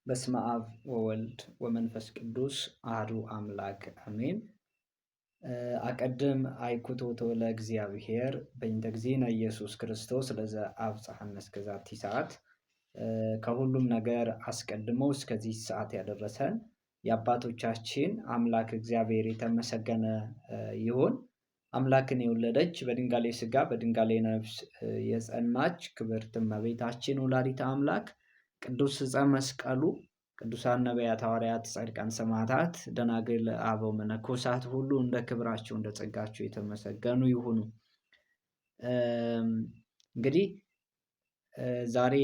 በስመ አብ ወወልድ ወመንፈስ ቅዱስ አሐዱ አምላክ አሜን። አቀድም አይኩቶቶ ለእግዚአብሔር በእንተ እግዚእነ ኢየሱስ ክርስቶስ ለዘ አብጽሐነ እስከዛቲ ሰዓት። ከሁሉም ነገር አስቀድሞ እስከዚህ ሰዓት ያደረሰን የአባቶቻችን አምላክ እግዚአብሔር የተመሰገነ ይሁን። አምላክን የወለደች በድንጋሌ ሥጋ በድንጋሌ ነፍስ የጸናች ክብርት እመቤታችን ወላዲተ አምላክ ቅዱስ ዕፀ መስቀሉ ቅዱሳን ነቢያት፣ ሐዋርያት፣ ጻድቃን፣ ሰማዕታት፣ ደናግል፣ አበው መነኮሳት ሁሉ እንደ ክብራቸው እንደ ጸጋቸው የተመሰገኑ ይሁኑ። እንግዲህ ዛሬ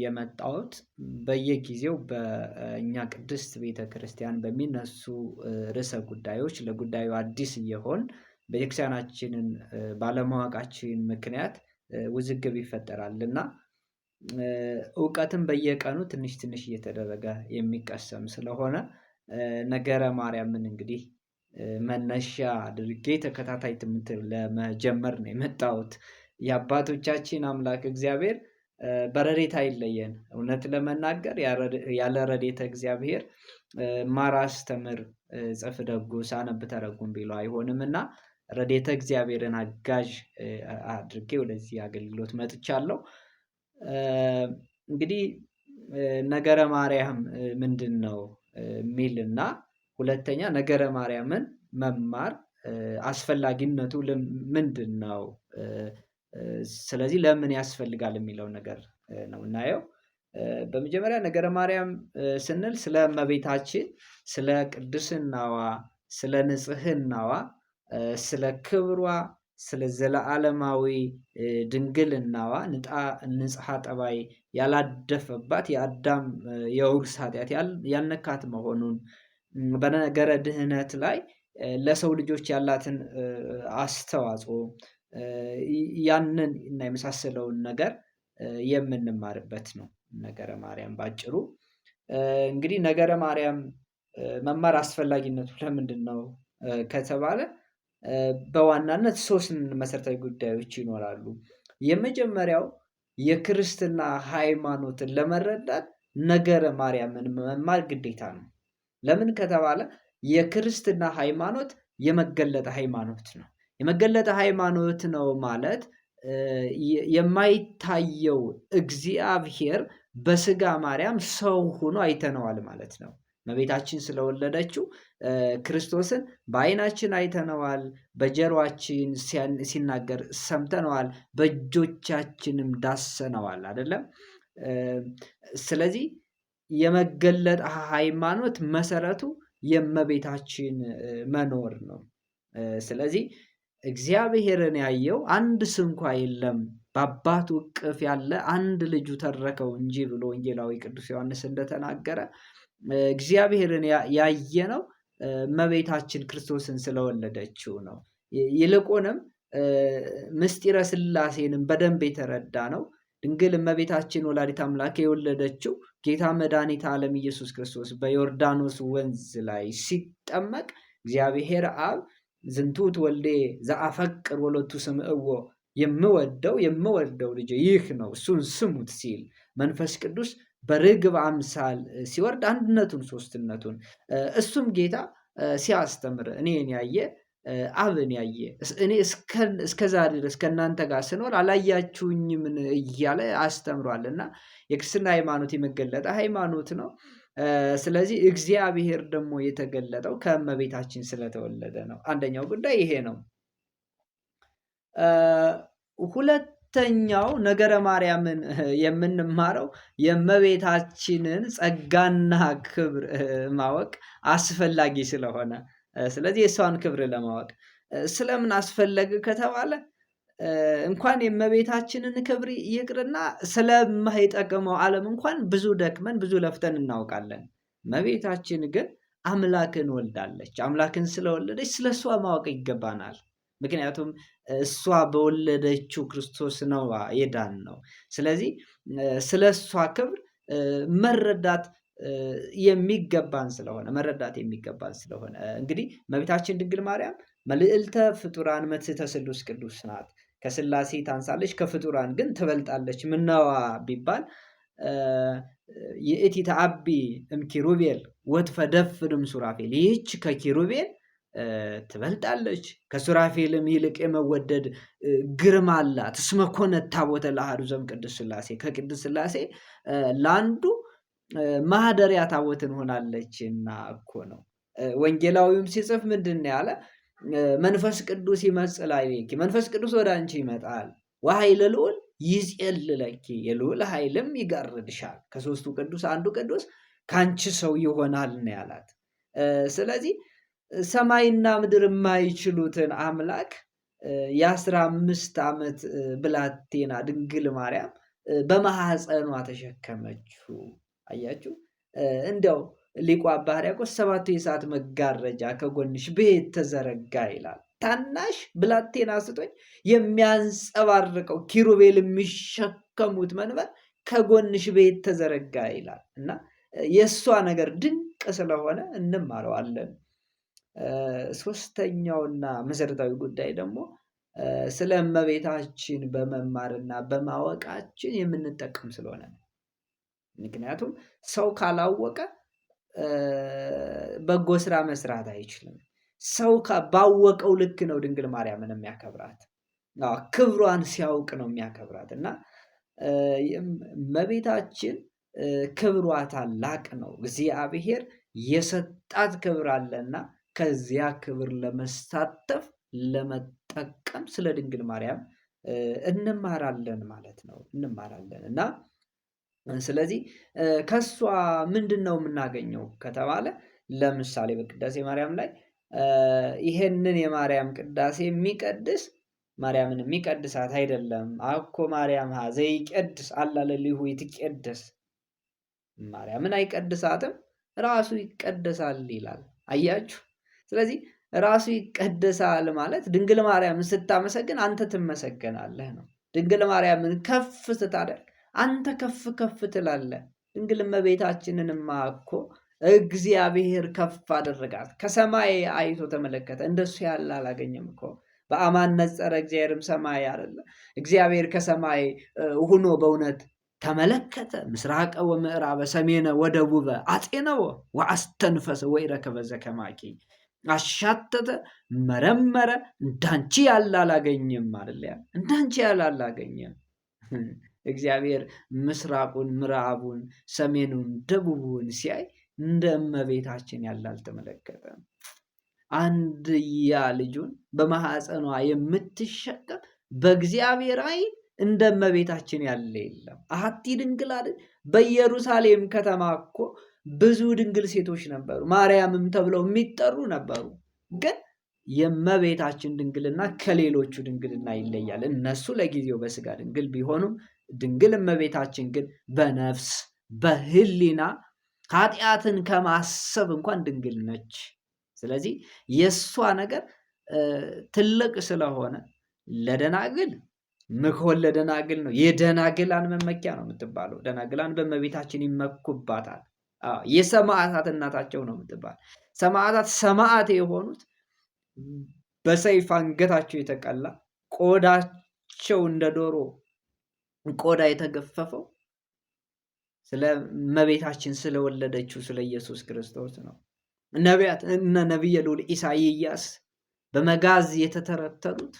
የመጣሁት በየጊዜው በእኛ ቅድስት ቤተ ክርስቲያን በሚነሱ ርዕሰ ጉዳዮች ለጉዳዩ አዲስ እየሆን ቤተክርስቲያናችንን ባለማወቃችን ምክንያት ውዝግብ ይፈጠራልና እውቀትም በየቀኑ ትንሽ ትንሽ እየተደረገ የሚቀሰም ስለሆነ ነገረ ማርያምን እንግዲህ መነሻ አድርጌ ተከታታይ ትምህርት ለመጀመር ነው የመጣሁት። የአባቶቻችን አምላክ እግዚአብሔር በረድኤቱ አይለየን። እውነት ለመናገር ያለ ረድኤተ እግዚአብሔር ማር አስተምር ጽፍ ደጉስ አነብ ተረጉም ቢለው አይሆንምና ረድኤተ እግዚአብሔርን አጋዥ አድርጌ ወደዚህ አገልግሎት መጥቻለሁ። እንግዲህ ነገረ ማርያም ምንድነው የሚልና ሁለተኛ ነገረ ማርያምን መማር አስፈላጊነቱ ምንድነው? ስለዚህ ለምን ያስፈልጋል የሚለው ነገር ነው እናየው። በመጀመሪያ ነገረ ማርያም ስንል ስለ እመቤታችን ስለ ቅድስናዋ ስለ ንጽህናዋ ስለ ክብሯ ስለ ዘለዓለማዊ ድንግልናዋ ንጽሐ ጠባይ ያላደፈባት የአዳም የውርስ ኃጢአት ያልነካት መሆኑን በነገረ ድህነት ላይ ለሰው ልጆች ያላትን አስተዋጽኦ ያንን እና የመሳሰለውን ነገር የምንማርበት ነው። ነገረ ማርያም ባጭሩ እንግዲህ ነገረ ማርያም መማር አስፈላጊነቱ ለምንድነው ከተባለ በዋናነት ሶስት መሰረታዊ ጉዳዮች ይኖራሉ። የመጀመሪያው የክርስትና ሃይማኖትን ለመረዳት ነገረ ማርያምን መማር ግዴታ ነው። ለምን ከተባለ የክርስትና ሃይማኖት የመገለጠ ሃይማኖት ነው። የመገለጠ ሃይማኖት ነው ማለት የማይታየው እግዚአብሔር በስጋ ማርያም ሰው ሆኖ አይተነዋል ማለት ነው። እመቤታችን ስለወለደችው ክርስቶስን በዓይናችን አይተነዋል፣ በጆሮአችን ሲናገር ሰምተነዋል፣ በእጆቻችንም ዳሰነዋል አይደለም። ስለዚህ የመገለጥ ሃይማኖት መሰረቱ የእመቤታችን መኖር ነው። ስለዚህ እግዚአብሔርን ያየው አንድ ስንኳ የለም በአባቱ እቅፍ ያለ አንድ ልጁ ተረከው እንጂ ብሎ ወንጌላዊ ቅዱስ ዮሐንስ እንደተናገረ እግዚአብሔርን ያየነው እመቤታችን ክርስቶስን ስለወለደችው ነው። ይልቁንም ምስጢረ ሥላሴንም በደንብ የተረዳ ነው። ድንግል እመቤታችን ወላዲተ አምላክ የወለደችው ጌታ መድኃኒተ ዓለም ኢየሱስ ክርስቶስ በዮርዳኖስ ወንዝ ላይ ሲጠመቅ እግዚአብሔር አብ ዝንቱ ወልዴ ዘአፈቅር ወሎቱ ስምዕዎ የምወደው ልጄ ይህ ነው እሱን ስሙት ሲል መንፈስ ቅዱስ በርግብ አምሳል ሲወርድ አንድነቱን ሶስትነቱን እሱም ጌታ ሲያስተምር እኔን ያየ አብን ያየ እኔ እስከዛሬ ድረስ ከእናንተ ጋር ስኖር አላያችሁኝም እያለ አስተምሯልና የክርስትና ሃይማኖት የመገለጠ ሃይማኖት ነው። ስለዚህ እግዚአብሔር ደግሞ የተገለጠው ከእመቤታችን ስለተወለደ ነው። አንደኛው ጉዳይ ይሄ ነው። ሁለተኛው ነገረ ማርያምን የምንማረው የእመቤታችንን ጸጋና ክብር ማወቅ አስፈላጊ ስለሆነ፣ ስለዚህ የእሷን ክብር ለማወቅ ስለምን አስፈለገ ከተባለ እንኳን የእመቤታችንን ክብር ይቅርና ስለማይጠቅመው ዓለም እንኳን ብዙ ደክመን ብዙ ለፍተን እናውቃለን። እመቤታችን ግን አምላክን ወልዳለች። አምላክን ስለወለደች ስለሷ ማወቅ ይገባናል። ምክንያቱም እሷ በወለደችው ክርስቶስ ነው የዳን ነው። ስለዚህ ስለሷ ክብር መረዳት የሚገባን ስለሆነ እንግዲህ እመቤታችን ድንግል ማርያም መልዕልተ ፍጡራን መትሕተ ስሉስ ቅዱስ ናት። ከሥላሴ ታንሳለች፣ ከፍጡራን ግን ትበልጣለች። ምነዋ ቢባል ይእቲ ተአቢ እምኪሩቤል ወትፈደፍድም ሱራፌል፣ ይህች ከኪሩቤል ትበልጣለች፣ ከሱራፌልም ይልቅ የመወደድ ግርማ አላት። እስመ ኮነት ታቦተ ለአሐዱ ዘእምቅድስት ሥላሴ፣ ከቅድስት ሥላሴ ለአንዱ ማህደሪያ ታቦትን ሆናለችና እኮ ነው። ወንጌላዊውም ሲጽፍ ምንድን ያለ? መንፈስ ቅዱስ ይመጽእ ላዕሌኪ፣ መንፈስ ቅዱስ ወደ አንቺ ይመጣል። ወኃይለ ልዑል ይጼልለኪ፣ የልዑል ኃይልም ይጋርድሻል። ከሦስቱ ቅዱስ አንዱ ቅዱስ ከአንቺ ሰው ይሆናል ነው ያላት። ስለዚህ ሰማይና ምድር የማይችሉትን አምላክ የ15 ዓመት ብላቴና ድንግል ማርያም በማኅፀኗ ተሸከመችው። አያችሁ፣ እንዲያው ሊቁ አባ ሕርያቆስ 7ቱ የእሳት መጋረጃ ከጎንሽ ቤት ተዘረጋ ይላል። ታናሽ ብላቴና ስቶኝ የሚያንጸባርቀው ኪሩቤል የሚሸከሙት መንበር ከጎንሽ ቤት ተዘረጋ ይላል እና የእሷ ነገር ድንቅ ስለሆነ እንማረዋለን። ሶስተኛውና መሰረታዊ ጉዳይ ደግሞ ስለ እመቤታችን በመማርና በማወቃችን የምንጠቀም ስለሆነ ነው። ምክንያቱም ሰው ካላወቀ በጎ ስራ መስራት አይችልም። ሰው ባወቀው ልክ ነው ድንግል ማርያምን የሚያከብራት፣ ክብሯን ሲያውቅ ነው የሚያከብራት እና እመቤታችን ክብሯ ታላቅ ነው። እግዚአብሔር የሰጣት ክብር አለና ከዚያ ክብር ለመሳተፍ ለመጠቀም ስለ ድንግል ማርያም እንማራለን ማለት ነው። እንማራለን እና ስለዚህ ከሷ ምንድን ነው የምናገኘው ከተባለ ለምሳሌ በቅዳሴ ማርያም ላይ ይሄንን የማርያም ቅዳሴ የሚቀድስ ማርያምን የሚቀድሳት አይደለም። አኮ ማርያም ዘይቀድስ አላለሊሁ ይትቀደስ፣ ማርያምን አይቀድሳትም ራሱ ይቀደሳል ይላል። አያችሁ። ስለዚህ ራሱ ይቀደሳል ማለት ድንግል ማርያምን ስታመሰግን አንተ ትመሰገናለህ ነው። ድንግል ማርያምን ከፍ ስታደርግ አንተ ከፍ ከፍ ትላለህ። ድንግል እመቤታችንንማ እኮ እግዚአብሔር ከፍ አደረጋት። ከሰማይ አይቶ ተመለከተ፣ እንደሱ ያለ አላገኘም እኮ። በአማን ነጸረ እግዚአብሔርም ሰማይ አይደለ? እግዚአብሔር ከሰማይ ሆኖ በእውነት ተመለከተ። ምስራቀ ወምዕራበ ሰሜነ ወደቡበ አጤነወ ወአስተንፈሰ ወኢረከበ ዘከማኪ፣ አሻተተ፣ መረመረ፣ እንዳንቺ ያለ አላገኘም አይደለ? እንዳንቺ ያለ አላገኘም። እግዚአብሔር ምስራቁን፣ ምዕራቡን፣ ሰሜኑን፣ ደቡቡን ሲያይ እንደ እመቤታችን ያለ አልተመለከተም። አንድያ ልጁን በማኅፀኗ የምትሸከም በእግዚአብሔር ዓይን እንደ እመቤታችን ያለ የለም። አሐቲ ድንግል አይደል? በኢየሩሳሌም ከተማ እኮ ብዙ ድንግል ሴቶች ነበሩ፣ ማርያምም ተብለው የሚጠሩ ነበሩ። ግን የእመቤታችን ድንግልና ከሌሎቹ ድንግልና ይለያል። እነሱ ለጊዜው በስጋ ድንግል ቢሆኑም ድንግል እመቤታችን ግን በነፍስ በሕሊና ኃጢአትን ከማሰብ እንኳን ድንግል ነች። ስለዚህ የእሷ ነገር ትልቅ ስለሆነ ለደናግል ምክሆን ለደናግል ነው። የደናግላን መመኪያ ነው የምትባለው። ደናግላን በእመቤታችን ይመኩባታል። የሰማዕታት እናታቸው ነው የምትባል። ሰማዕታት ሰማዕት የሆኑት በሰይፍ አንገታቸው የተቀላ ቆዳቸው እንደ ዶሮ ቆዳ የተገፈፈው ስለ እመቤታችን ስለወለደችው ስለ ኢየሱስ ክርስቶስ ነው። ነቢያት እነ ነቢየ ልዑል ኢሳይያስ በመጋዝ የተተረተሩት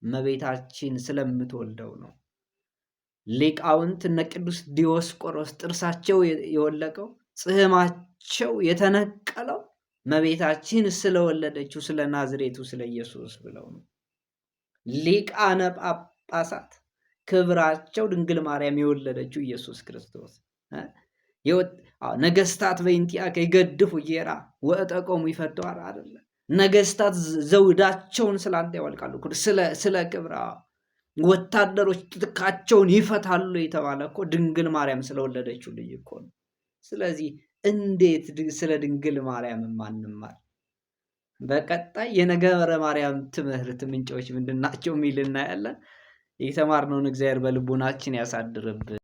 እመቤታችን ስለምትወልደው ነው። ሊቃውንት እነ ቅዱስ ዲዮስቆሮስ ጥርሳቸው የወለቀው ጽሕማቸው የተነቀለው እመቤታችን ስለወለደችው ስለ ናዝሬቱ ስለ ኢየሱስ ብለው ነው። ሊቃነ ጳጳሳት ክብራቸው ድንግል ማርያም የወለደችው ኢየሱስ ክርስቶስ። ነገስታት በእንቲአከ ይገድፉ ጌራ ወእጠቆሙ ይፈተዋል አይደለ? ነገስታት ዘውዳቸውን ስላንተ ያወልቃሉ፣ ስለ ክብራ ወታደሮች ትጥቃቸውን ይፈታሉ የተባለ እኮ ድንግል ማርያም ስለወለደችው ልጅ እኮ ነው። ስለዚህ እንዴት ስለ ድንግል ማርያም ማንማር? በቀጣይ የነገረ ማርያም ትምህርት ምንጮች ምንድናቸው የሚል እናያለን። የተማርነውን እግዚአብሔር በልቡናችን ያሳድርብን።